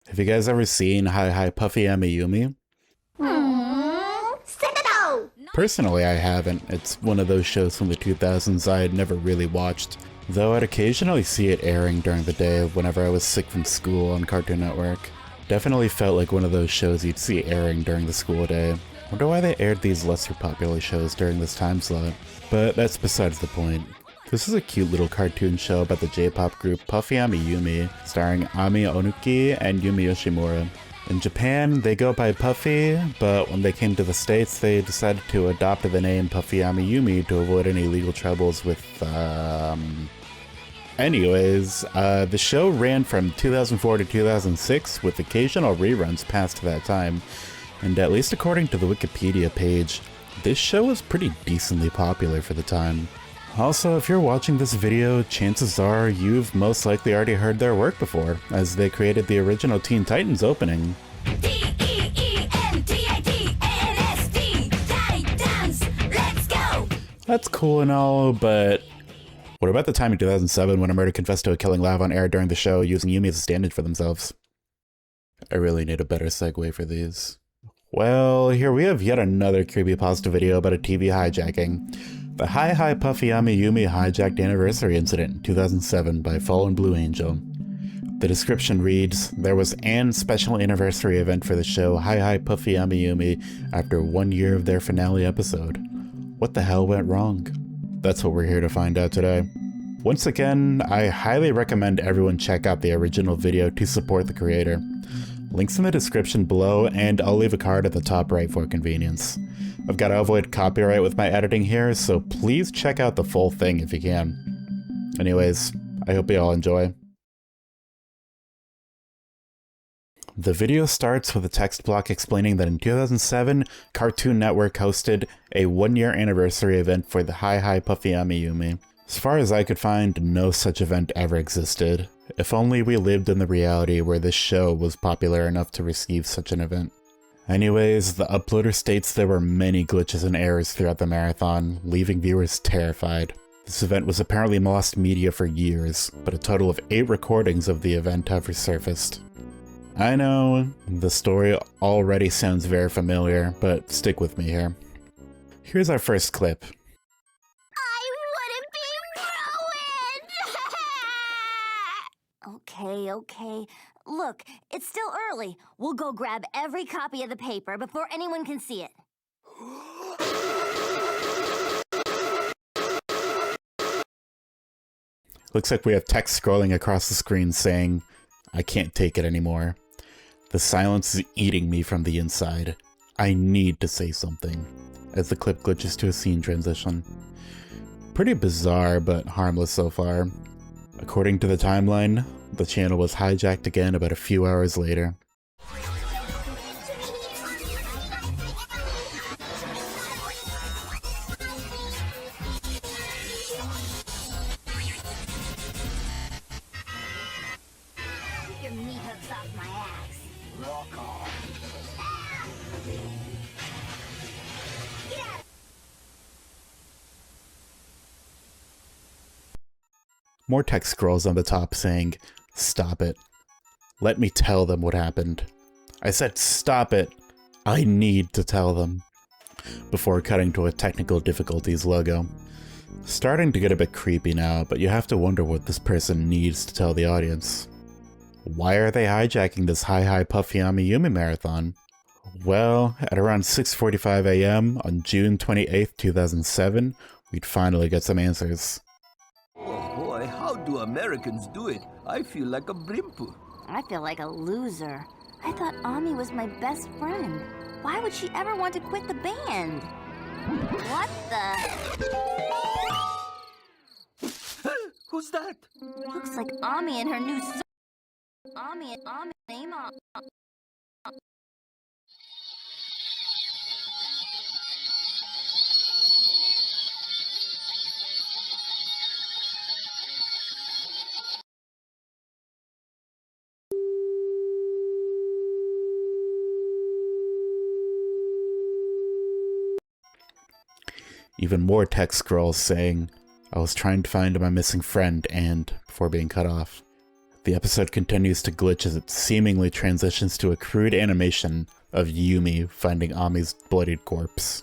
Have you guys ever seen Hi Hi Puffy AmiYumi? Personally, I haven't. It's one of those shows from the 2000s I had never really watched, though I'd occasionally see it airing during the day whenever I was sick from school on Cartoon Network. Definitely felt like one of those shows you'd see airing during the school day. Wonder why they aired these lesser popular shows during this time slot. But that's besides the point. This is a cute little cartoon show about the J-pop group Puffy AmiYumi, starring Ami Onuki and Yumi Yoshimura. In Japan, they go by Puffy, but when they came to the States, they decided to adopt the name Puffy AmiYumi to avoid any legal troubles with, Anyways, the show ran from 2004 to 2006, with occasional reruns past that time, and at least according to the Wikipedia page, this show was pretty decently popular for the time. Also, if you're watching this video, chances are you've most likely already heard their work before, as they created the original Teen Titans opening. T-E-E-N-T-I-T-A-N-S-D, Titans, let's go! That's cool and all, but what about the time in 2007 when a murder confessed to a killing live on air during the show using Yumi as a stand-in for themselves? I really need a better segue for these. Well, here we have yet another creepypasta video about a TV hijacking. The Hi Hi Puffy AmiYumi Hijacked Anniversary Incident in 2007 by Fallen Blue Angel. The description reads, there was an special anniversary event for the show Hi Hi Puffy AmiYumi after 1 year of their finale episode. What the hell went wrong? That's what we're here to find out today. Once again, I highly recommend everyone check out the original video to support the creator. Links in the description below, and I'll leave a card at the top right for convenience. I've got to avoid copyright with my editing here, so please check out the full thing if you can. Anyways, I hope you all enjoy. The video starts with a text block explaining that in 2007, Cartoon Network hosted a 1-year anniversary event for the Hi Hi Puffy AmiYumi. As far as I could find, no such event ever existed. If only we lived in the reality where this show was popular enough to receive such an event. Anyways, the uploader states there were many glitches and errors throughout the marathon, leaving viewers terrified. This event was apparently lost media for years, but a total of 8 recordings of the event have resurfaced. I know, the story already sounds very familiar, but stick with me here. Here's our first clip. Okay. Look, it's still early. We'll go grab every copy of the paper before anyone can see it. Looks like we have text scrolling across the screen saying, I can't take it anymore. The silence is eating me from the inside. I need to say something. As the clip glitches to a scene transition. Pretty bizarre, but harmless so far. According to the timeline, the channel was hijacked again about a few hours later. Your meat hooks off my axe. Rock on. More text scrolls on the top saying, stop it. Let me tell them what happened. I said stop it. I need to tell them. Before cutting to a technical difficulties logo. Starting to get a bit creepy now, but you have to wonder what this person needs to tell the audience. Why are they hijacking this Hi Hi Puffy AmiYumi marathon? Well, at around 6:45 AM on June 28th, 2007, we'd finally get some answers. Oh boy, how do Americans do it? I feel like a blimp. I feel like a loser. I thought Ami was my best friend. Why would she ever want to quit the band? What the? Who's that? Looks like Ami and her new song. Ami, name on. Even more text scrolls saying, I was trying to find my missing friend and, before being cut off. The episode continues to glitch as it seemingly transitions to a crude animation of Yumi finding Ami's bloodied corpse.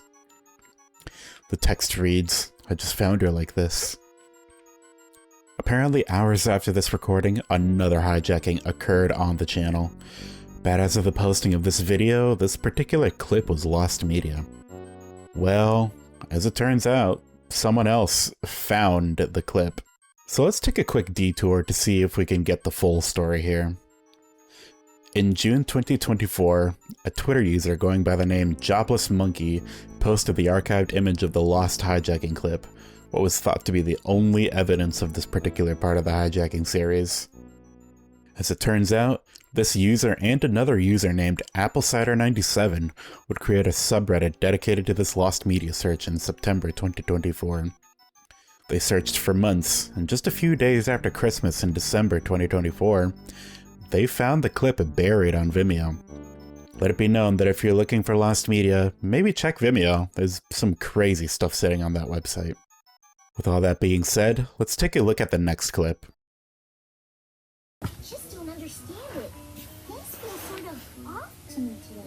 The text reads, "I just found her like this." Apparently, hours after this recording, another hijacking occurred on the channel. But as of the posting of this video, this particular clip was lost media. Well, as it turns out, someone else found the clip. So let's take a quick detour to see if we can get the full story here. In June 2024, a Twitter user going by the name Jobless Monkey posted the archived image of the lost hijacking clip, what was thought to be the only evidence of this particular part of the hijacking series. As it turns out, this user and another user named AppleCider97 would create a subreddit dedicated to this lost media search in September 2024. They searched for months, and just a few days after Christmas in December 2024, they found the clip buried on Vimeo. Let it be known that if you're looking for lost media, maybe check Vimeo. There's some crazy stuff sitting on that website. With all that being said, let's take a look at the next clip. I just don't understand it. Things feel sort of off to me today.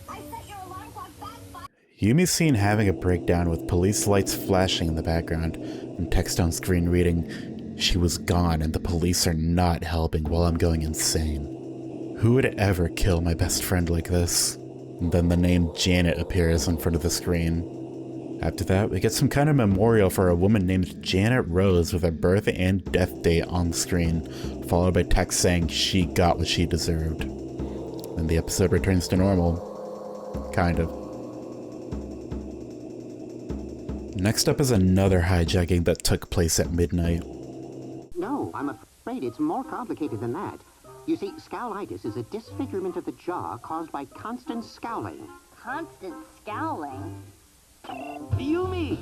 I set your alarm clock back by... Yumi's seen having a breakdown with police lights flashing in the background and text on screen reading, "She was gone and the police are not helping while I'm going insane. Who would ever kill my best friend like this?" And then the name Janet appears in front of the screen. After that, we get some kind of memorial for a woman named Janet Rose with her birth and death date on the screen, followed by text saying she got what she deserved. And the episode returns to normal. Kind of. Next up is another hijacking that took place at midnight. No, I'm afraid it's more complicated than that. You see, scowlitis is a disfigurement of the jaw caused by constant scowling. Constant scowling? Yumi!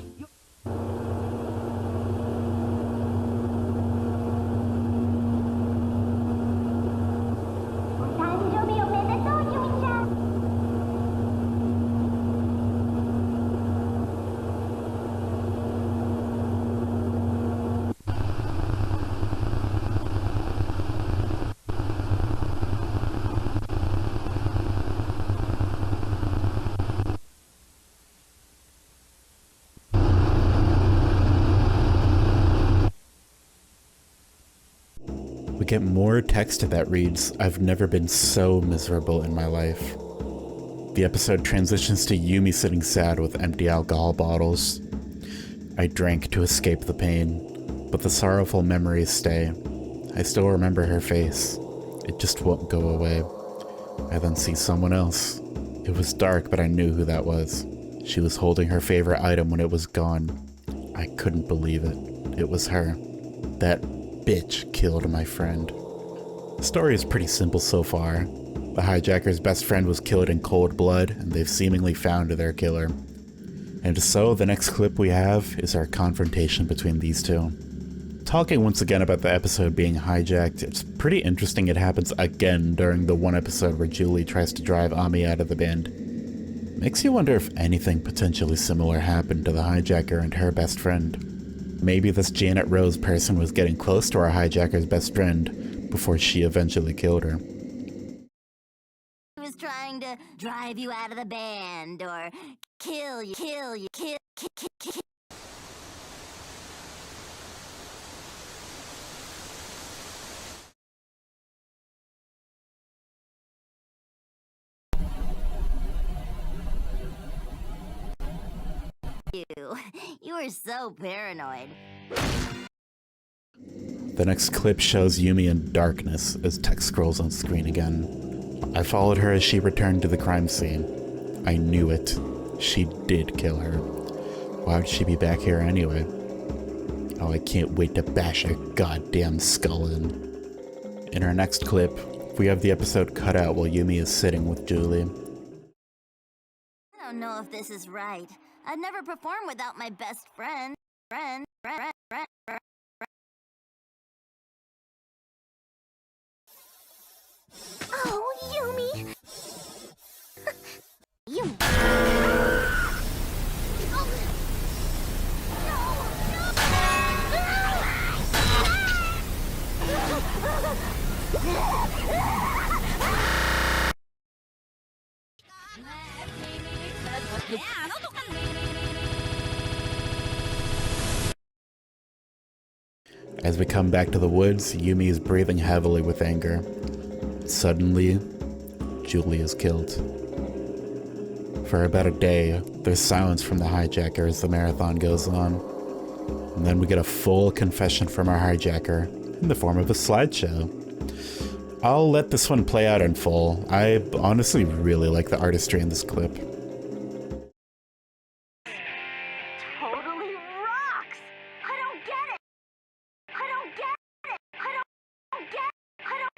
We get more text that reads, "I've never been so miserable in my life." The episode transitions to Yumi sitting sad with empty alcohol bottles. "I drank to escape the pain, but the sorrowful memories stay. I still remember her face. It just won't go away. I then see someone else. It was dark, but I knew who that was. She was holding her favorite item when it was gone. I couldn't believe it. It was her. That bitch killed my friend." The story is pretty simple so far. The hijacker's best friend was killed in cold blood, and they've seemingly found their killer. And so the next clip we have is our confrontation between these two. Talking once again about the episode being hijacked, it's pretty interesting it happens again during the one episode where Julie tries to drive Ami out of the band. Makes you wonder if anything potentially similar happened to the hijacker and her best friend. Maybe this Janet Rose person was getting close to our hijacker's best friend before she eventually killed her. He was trying to drive you out of the band or kill you. You were so paranoid. The next clip shows Yumi in darkness as text scrolls on screen again. I followed her as she returned to the crime scene. I knew it. She did kill her. Why would she be back here anyway? Oh, I can't wait to bash her goddamn skull in. In our next clip, we have the episode cut out while Yumi is sitting with Julie. I don't know if this is right. I'd never perform without my best friend. Oh, Yumi! Yumi! As we come back to the woods, Yumi is breathing heavily with anger. Suddenly, Julie is killed. For about a day, there's silence from the hijacker as the marathon goes on. And then we get a full confession from our hijacker in the form of a slideshow. I'll let this one play out in full. I honestly really like the artistry in this clip. Totally rocks! I don't get it! I don't get it! I don't get it! I don't...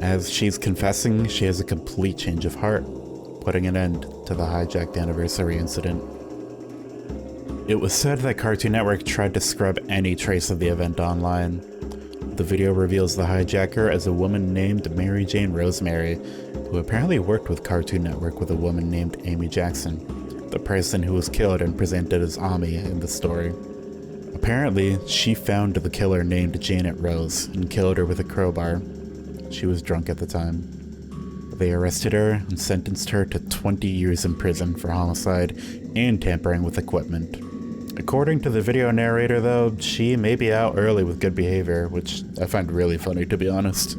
As she's confessing, she has a complete change of heart, putting an end to the hijacked anniversary incident. It was said that Cartoon Network tried to scrub any trace of the event online. The video reveals the hijacker as a woman named Mary Jane Rosemary, who apparently worked with Cartoon Network with a woman named Amy Jackson, the person who was killed and presented as Ami in the story. Apparently, she found the killer named Janet Rose and killed her with a crowbar. She was drunk at the time. They arrested her and sentenced her to 20 years in prison for homicide and tampering with equipment. According to the video narrator though, she may be out early with good behavior, which I find really funny to be honest.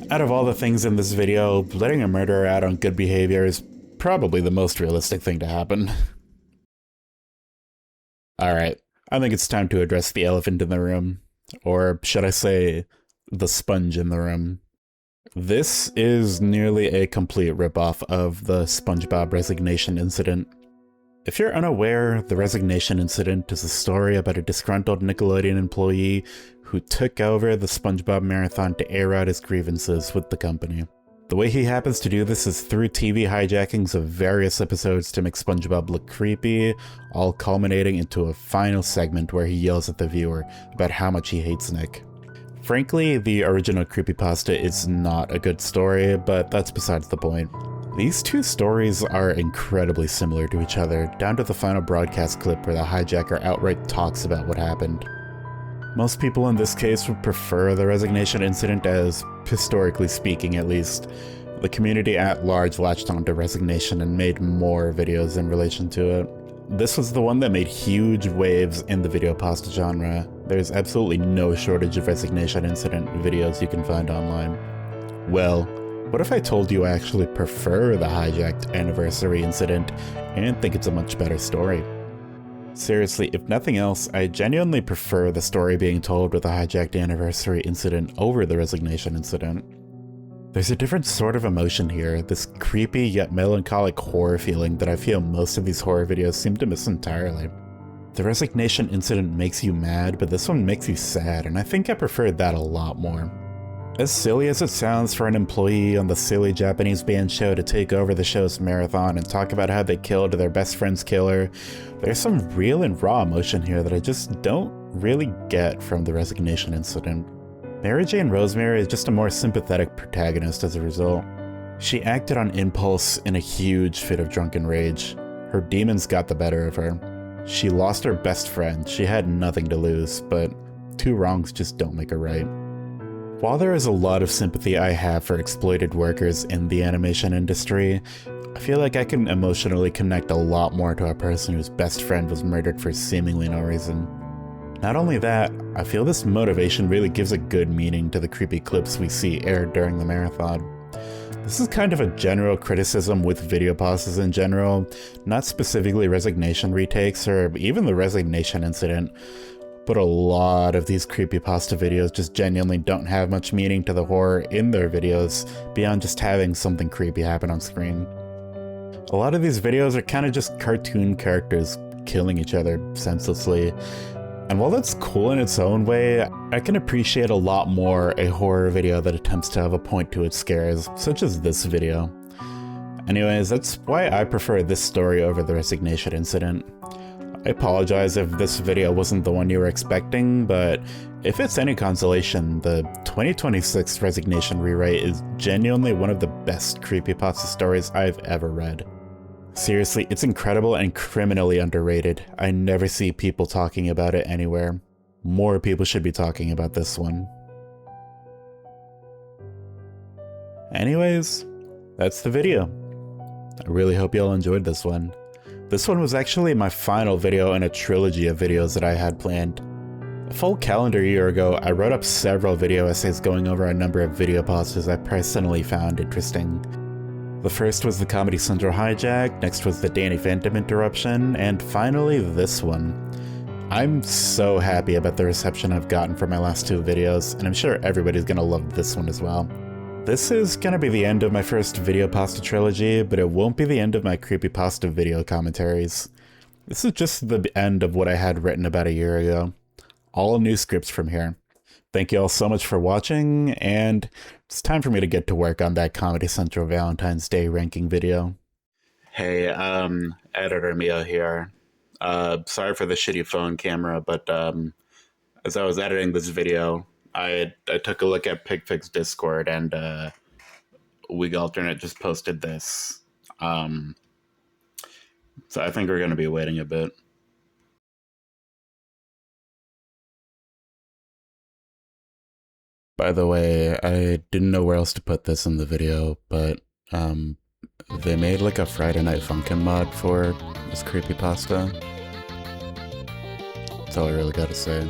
Out of all the things in this video, letting a murderer out on good behavior is probably the most realistic thing to happen. Alright, I think it's time to address the elephant in the room. Or should I say, the sponge in the room. This is nearly a complete ripoff of the SpongeBob Resignation Incident. If you're unaware, the Resignation Incident is a story about a disgruntled Nickelodeon employee who took over the SpongeBob Marathon to air out his grievances with the company. The way he happens to do this is through TV hijackings of various episodes to make SpongeBob look creepy, all culminating into a final segment where he yells at the viewer about how much he hates Nick. Frankly, the original creepypasta is not a good story, but that's besides the point. These two stories are incredibly similar to each other, down to the final broadcast clip where the hijacker outright talks about what happened. Most people in this case would prefer the Resignation Incident, as, historically speaking at least, the community at large latched onto Resignation and made more videos in relation to it. This was the one that made huge waves in the video pasta genre. There's absolutely no shortage of Resignation Incident videos you can find online. Well, what if I told you I actually prefer the Hijacked Anniversary Incident and think it's a much better story? Seriously, if nothing else, I genuinely prefer the story being told with the Hijacked Anniversary Incident over the Resignation Incident. There's a different sort of emotion here, this creepy yet melancholic horror feeling that I feel most of these horror videos seem to miss entirely. The Resignation Incident makes you mad, but this one makes you sad, and I think I preferred that a lot more. As silly as it sounds for an employee on the silly Japanese band show to take over the show's marathon and talk about how they killed their best friend's killer, there's some real and raw emotion here that I just don't really get from the Resignation Incident. Mary Jane Rosemary is just a more sympathetic protagonist as a result. She acted on impulse in a huge fit of drunken rage. Her demons got the better of her. She lost her best friend, she had nothing to lose, but two wrongs just don't make a right. While there is a lot of sympathy I have for exploited workers in the animation industry, I feel like I can emotionally connect a lot more to a person whose best friend was murdered for seemingly no reason. Not only that, I feel this motivation really gives a good meaning to the creepy clips we see aired during the marathon. This is kind of a general criticism with video pastas in general, not specifically Resignation retakes or even the Resignation Incident, but a lot of these creepypasta videos just genuinely don't have much meaning to the horror in their videos beyond just having something creepy happen on screen. A lot of these videos are kind of just cartoon characters killing each other senselessly, and while that's cool in its own way, I can appreciate a lot more a horror video that attempts to have a point to its scares, such as this video. Anyways, that's why I prefer this story over the Resignation Incident. I apologize if this video wasn't the one you were expecting, but if it's any consolation, the 2026 Resignation rewrite is genuinely one of the best creepypasta stories I've ever read. Seriously, it's incredible and criminally underrated. I never see people talking about it anywhere. More people should be talking about this one. Anyways, that's the video. I really hope y'all enjoyed this one. This one was actually my final video in a trilogy of videos that I had planned. A full calendar year ago, I wrote up several video essays going over a number of video pastas I personally found interesting. The first was the Comedy Central Hijack, next was the Danny Phantom interruption, and finally this one. I'm so happy about the reception I've gotten for my last two videos, and I'm sure everybody's gonna love this one as well. This is gonna be the end of my first video pasta trilogy, but it won't be the end of my creepypasta video commentaries. This is just the end of what I had written about a year ago. All new scripts from here. Thank you all so much for watching, and it's time for me to get to work on that Comedy Central Valentine's Day ranking video. Hey, Editor Mia here. Sorry for the shitty phone camera, but as I was editing this video, I took a look at PigPig's Discord, and Wig Alternate just posted this. So I think we're going to be waiting a bit. By the way, I didn't know where else to put this in the video, but they made like a Friday Night Funkin' mod for this creepypasta. That's all I really gotta say.